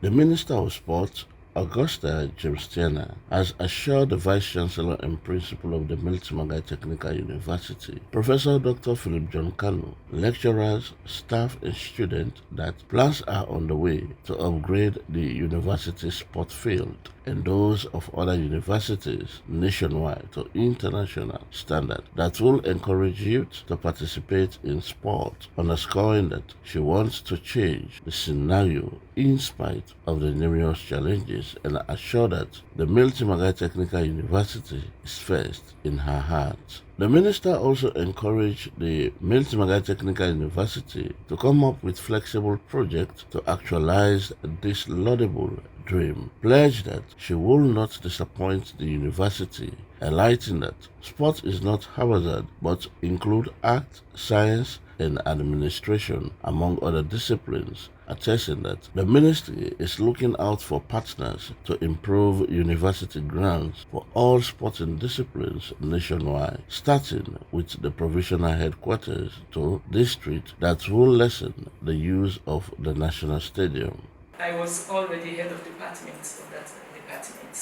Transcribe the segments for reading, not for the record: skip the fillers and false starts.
The Minister of Sport, Augusta James-Teima, has assured the Vice-Chancellor and Principal of the Mmtu Technical University, Professor Dr. Philip John Kanu, lecturers, staff and students that plans are on the way to upgrade the university's sport field and those of other universities nationwide to international standard that will encourage youth to participate in sport, underscoring that she wants to change the scenario in spite of the numerous challenges and assure that the Mmtu Technical University is first in her heart. The minister also encouraged the Mmtu Technical University to come up with flexible projects to actualize this laudable dream, pledged that she will not disappoint the university, highlighting that sport is not haphazard but include art, science, and administration, among other disciplines, attesting that the ministry is looking out for partners to improve university grants for all sporting disciplines nationwide, starting with the provisional headquarters to district that will lessen the use of the national stadium. I was already head of department of that department.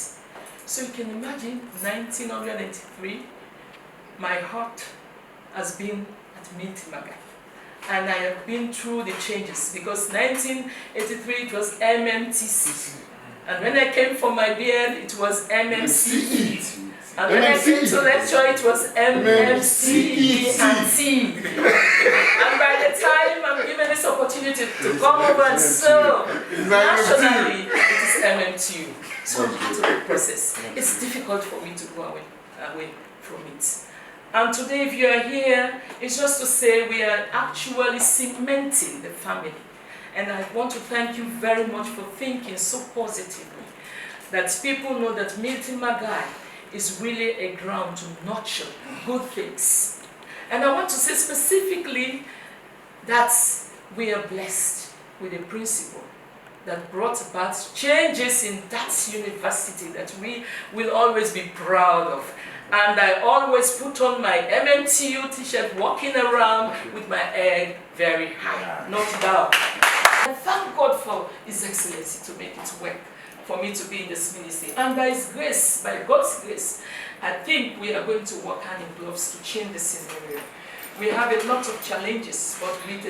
So you can imagine 1983, my heart has been at Mmtu. And I have been through the changes because 1983 it was MMTC. And when I came for my beard, it was MMCE. And when I came to lecture, it was MMCE and T. And by the time I'm given this opportunity to come over and serve nationally, it is Mmtu. So it's a process. It's difficult for me to go away from it. And today, if you are here, it's just to say we are actually cementing the family. And I want to thank you very much for thinking so positively that people know that Mmtu is really a ground to nurture good things. And I want to say specifically that we are blessed with a principal that brought about changes in that university that we will always be proud of. And I always put on my Mmtu t-shirt, walking around with my head very high, not down. I thank God for His Excellency to make it work for me to be in this ministry. And by His grace, by God's grace, I think we are going to work hand in gloves to change the scenario. We have a lot of challenges, but with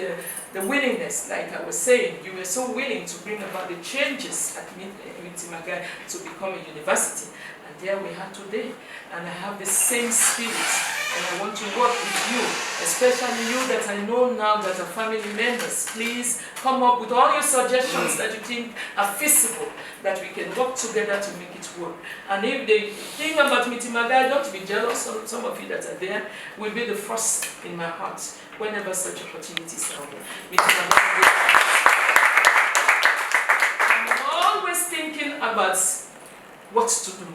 the willingness, like I was saying, you were so willing to bring about the changes at Mmtu to become a university. And there we are today. And I have the same spirit. And I want to work with you, especially you that I know now that are family members. Please come up with all your suggestions that you think are feasible, that we can work together to make it work. And if the thing about Mmtu, don't be jealous, some of you that are there will be the first in my heart whenever such opportunities are there. I'm always thinking about what to do.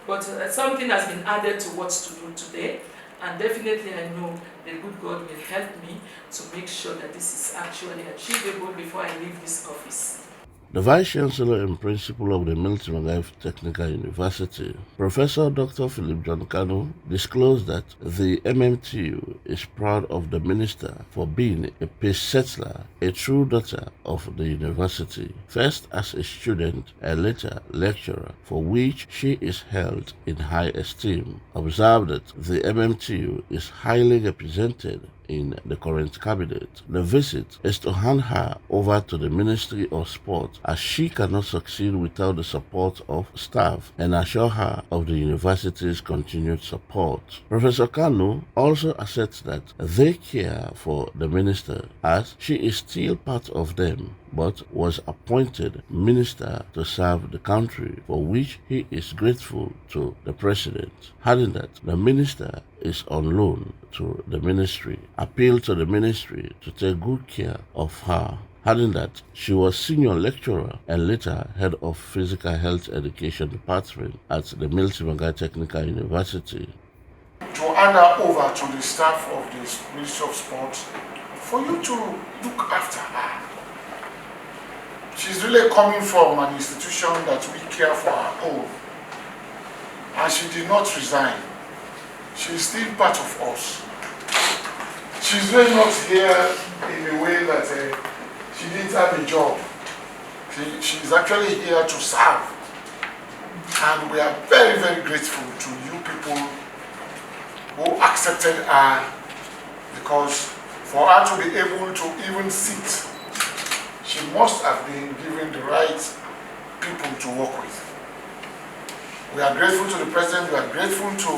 But something has been added to what to do today, and definitely I know the good God will help me to make sure that this is actually achievable before I leave this office. The Vice-Chancellor and Principal of the Mmtu Technical University, Professor Dr. Philip John Kanu, disclosed that the MMTU is proud of the Minister for being a peace settler, a true daughter of the university, first as a student and later lecturer, for which she is held in high esteem. Observed that the MMTU is highly represented in the current cabinet. The visit is to hand her over to the Ministry of Sport, as she cannot succeed without the support of staff, and assure her of the university's continued support. Professor Kanu also asserts that they care for the minister, as she is still part of them, but was appointed minister to serve the country, for which he is grateful to the president. Adding that the minister is on loan to the ministry, appealed to the ministry to take good care of her. Adding that she was senior lecturer and later head of physical health education department at the Mmtu Technical University. To hand her over to the staff of the Ministry of Sport for you to look after her. She's really coming from an institution that we care for her own. And she did not resign. She's still part of us. She's really not here in a way that she didn't have a job. She's actually here to serve. And we are very, very grateful to you people who accepted her, because for her to be able to even sit, she must have been given the right people to work with. We are grateful to the president, we are grateful to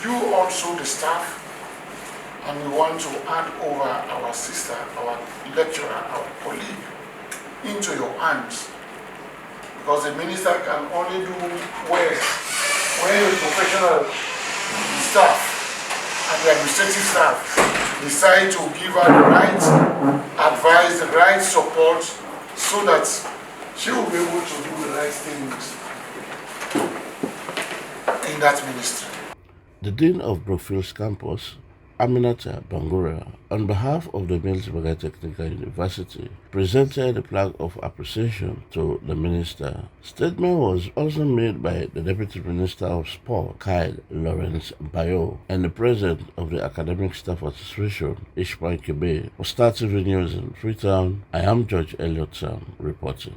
you also, the staff, and we want to hand over our sister, our lecturer, our colleague into your hands. Because the minister can only do well when the professional staff and the administrative staff decide to give her the right advice, the right support, so that she will be able to do the right things in that ministry. The Dean of Brookfields campus, Aminata Bangura, on behalf of the Mmtu Technical University, presented a plaque of appreciation to the minister. Statement was also made by the Deputy Minister of Sport, Kyle Lawrence Bayo, and the President of the Academic Staff Association, Ishmael Kebe. For Star TV News in Freetown, I am George Elliott Sam reporting.